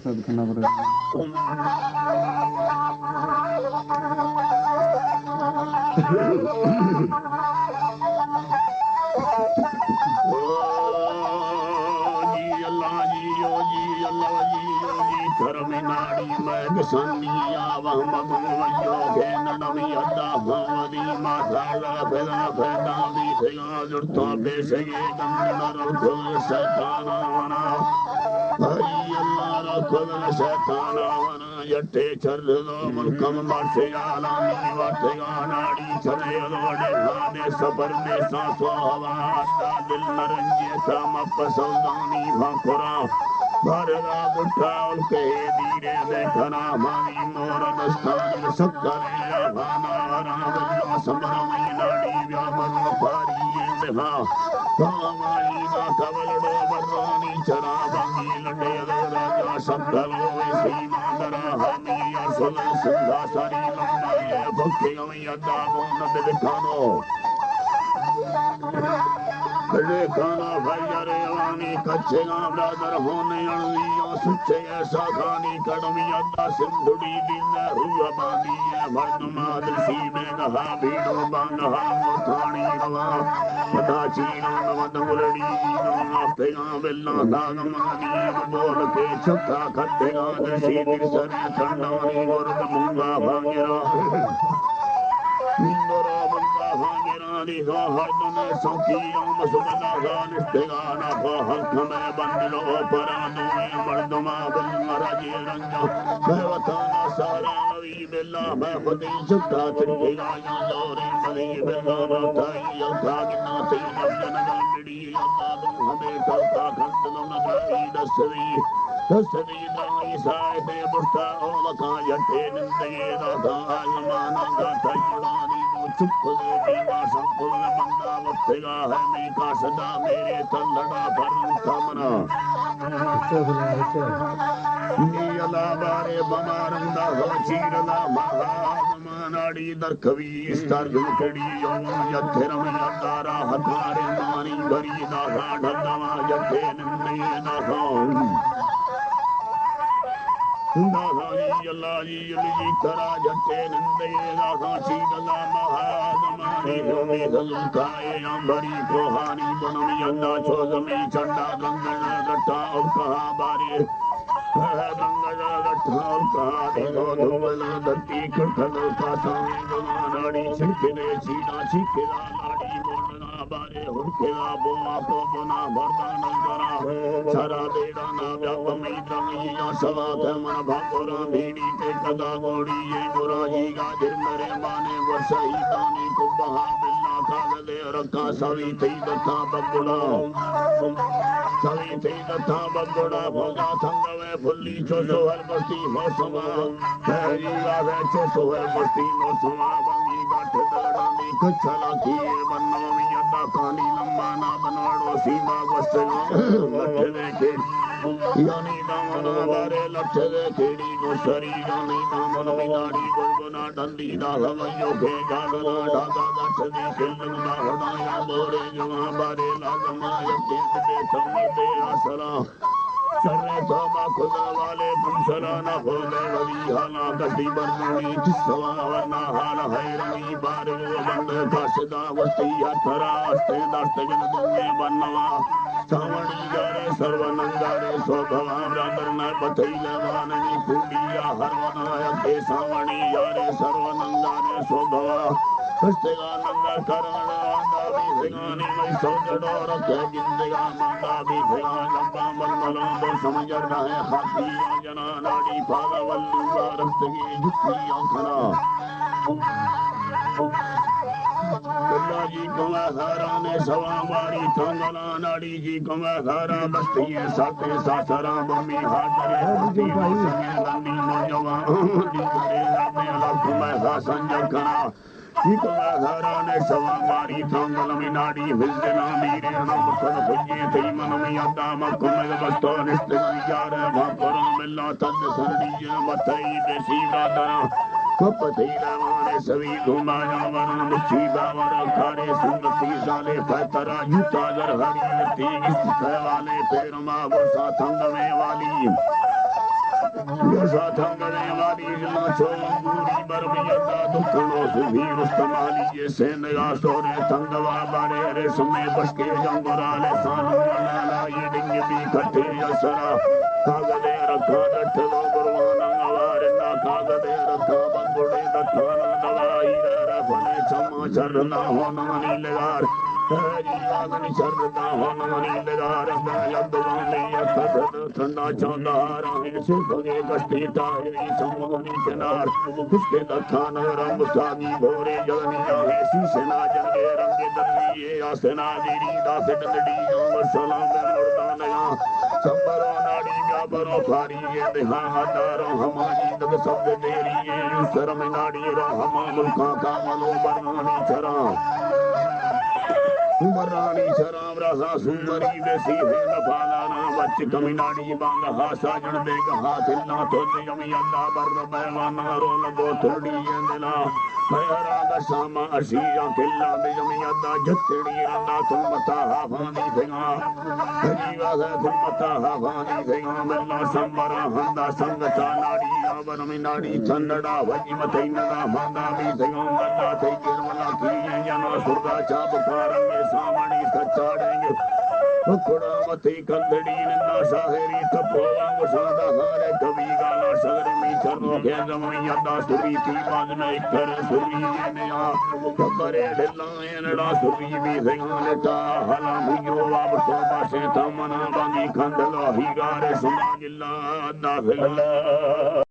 सदखना पर नाड़ी मैं संदिया वह मगो के नडमी अड्डा भवदी माथाला फेदा फेदा भी फेगा जुड़ता बेसगे गंदर खुद शैताना वना भाई अल्लाह रा खुद शैताना वना यट्टे चर्दो मुल्कम बासे आलामी वाटेगा नाड़ी चले लोडे भाने सबर में सांसो हवा दिल नरंजे काम पसंदानी भाकुरा भरदा बुढ़ा उनके धीरे देखना मानी मोर दस्तान सक्करे भाना रावण समरमई नाड़ी व्यामन पारी देखा कामाई ना कवलडो बर्रानी चरा बंगी लंडे राजा सक्कलो सीमा दरा हामी असुल सिंधा सारी लंबाई भक्ति गई अड्डा बोन दिखानो खड़े खाना भैयारे वानी कच्चे ब्रदर होने अणवियों सुच्चे ऐसा खानी कड़मी अड्डा सिंधुड़ी दिन हुआ बांधी है वर्तमान सी में कहा भीड़ो बांधा मोथानी रवा पता चीना नवद मुरड़ी पेगा बिल्ला दाग मानी बोल के छक्का खट्टेगा दशी तिरसरी खंडानी वर्ग मुंगा भागेरा निंदरा बंदा भागेरानी का हरदम सौखी ओम सुबदा गान इस्तेगाना हल्क में बंदलो परानो में मर्दमा बंदरा जी रंजा मैं वताना सारा नवी बिल्ला मैं खुदी छुट्टा तिरकेगा या लोरे मली बिल्ला बताई यल्का गिना ती नजन गलड़ी यल्ला तुम हमें कलका खंडलो नगाई दसवी दाई साए दे बुढ़ता ओ लका यटे निंदे दादा आयमाना गाता युरानी वो चुपले बीमा संपुल बंदा वत्तेगा है मैं का सदा मेरे तलड़ा पर कमना नीला बारे बमारंदा हो चीरला महानाड़ी दरकवी स्तर जुकड़ी यो यथरम यदारा हतारे मानी भरी दागा ढलवा यथे निंदे दागा दादाजी अल्लाह जी अली करा जटे नंदे दादा चीदला महादमानी होमी दलकाए अंबरी कोहानी बनमी अन्ना चोजमी चंडा गंगन गट्टा कहा बारे गंगन गट्टा कहा देखो धुमला दत्ती खटल पासाई बनाड़ी छिकने चीना छिकला लाड़ी बोलना बारे हुरकेला बोमा को बना भरदा नंदरा सारा बेड़ा ना व्यापमी दमिया सवा मन भागोरा भीड़ी पे कदा गोड़ी ये गुराजी गाजिर मेरे माने वर्षही दानी कुबहा बिल्ला कागले रखा सवी थी दत्ता बगुड़ा भोगा संगवे फुल्ली चोसो हर बस्ती मौसमा हैरी गावे चोसो हर बस्ती मौसमा बंगी गाठ दलडानी कच्छला किए बन्नो मियदा कानी लंबा ना बनवाड़ो सीमा वस्तगा लट्ठे देखे यानी दामन बारे लट्ठे दे खेड़ी को शरी यानी दामन मिनाड़ी गुनगुना डंडी दा हवयो के जागना ढागा गठ दे खिलन दा हडाया बोरे जवा बारे लागमा यके दे चमते आसरा चरे थामा खुदा वाले पुंसला ना खोले वली हाला गड्डी बरनी जिसवा वरना हाल हैरनी बारे बंद काशदा वस्ती हथरा अस्ते दस्ते जन दुनिया बनवा सावणी गारे सर्वनंगारे सोभवा ब्रादर न बथैले वाननी कुंडिया हरवनाय के सावणी यारे सर्वनंगारे सोभवा हस्तेगा नंगा करण आंदा भी सिगानी मई सोजड़ो रखे जिंदगा मांगा भी सिगा लंबा मनमला दो समझर रहे खाती जना नाड़ी पागा वल्लुआ रस्तगी जुत्ती आंखना अल्लाह जी कमा धारा ने सवा मारी थांगला नाड़ी जी कमा धारा बस्ती साथे सासरा मम्मी हाजरे बस्ती संगे लंबी नौजवान दी करे अपने अलग कमा धा संजकना कमा धारा ने सवा मारी थांगला में नाड़ी विजना मीरे हम सन भुजे थई मन में अदा मकुम बस्तो निस्तगी यार भापरा मिला तन सरडी मथई बेसी रादरा कपती रवाने सभी घुमाया वरण मुच्छी बावर खारे सुनती साले फतरा युता जर हरी ती इस वाले पैरमा वर्षा थंग में वाली यसा थंगवे वाली जना छोंगूरी बरमियता दुखनो सुभी रुस्तमाली ये सेनगा सोरे थंगवा बारे रे सुमे बसके जंगराले सानु नाला ये डिंग भी कटे असरा कागदे रखा दठलो गुरवाना वारे ना कागदे रखा बंगुड़े दठाना दवाई रे फने चमा चरना होना नीलगार हरी शरदा होना नीलगार यदवाने यथद ठंडा चांदार से भगे कष्टी तारी समोनी चनार उसके दखाना रंग सागी भोरे जगनिया है शीशना जगे रंग दलिए आसना दीरी दास डंडी अमर सलाम मुर्दानया संबरो नाड़ी गाबरो फारी ये देहा हदारो हमारी दग शब्द देरी ये शर्म नाड़ी रो हम मुल्का का मनो बरनानी चरा उमरानी शराब रसा सुंदरी बेसी है नफालाना बच्च कमिनाड़ी बांग हासा जन बेग हाथिल्ला तो यमी अल्लाह बर बैवाना रोल दो थोड़ी अंदना मैरा दशामा अशिया किल्ला यमी अल्लाह जत्तड़ी रंगा तुम मता हाफानी भेगा हजीवा है तुम मता हाफानी भेगा मल्ला संबरा हंदा संगता नाड़ी आवर में नाड़ी चंदड़ा वजी मते नदा भांदा भी भेगा मल्ला थे गिरवला की जना सुरगा चाप कारंगे सामणी सच्चाड़ेंगे कुड़ा मती कंदड़ी नन्ना शाहरी थप्पो वांग सादा हारे कवि गाना सगर मी चरनो के जमी अदा सुरी थी बाज में इकर सुरी ने आ कबरे ढिला एनड़ा सुरी भी सिंगानटा हला मुयो वाब तो बासे तमना बांगी खंडलो ही गारे सुना गिल्ला अदा फिल्ला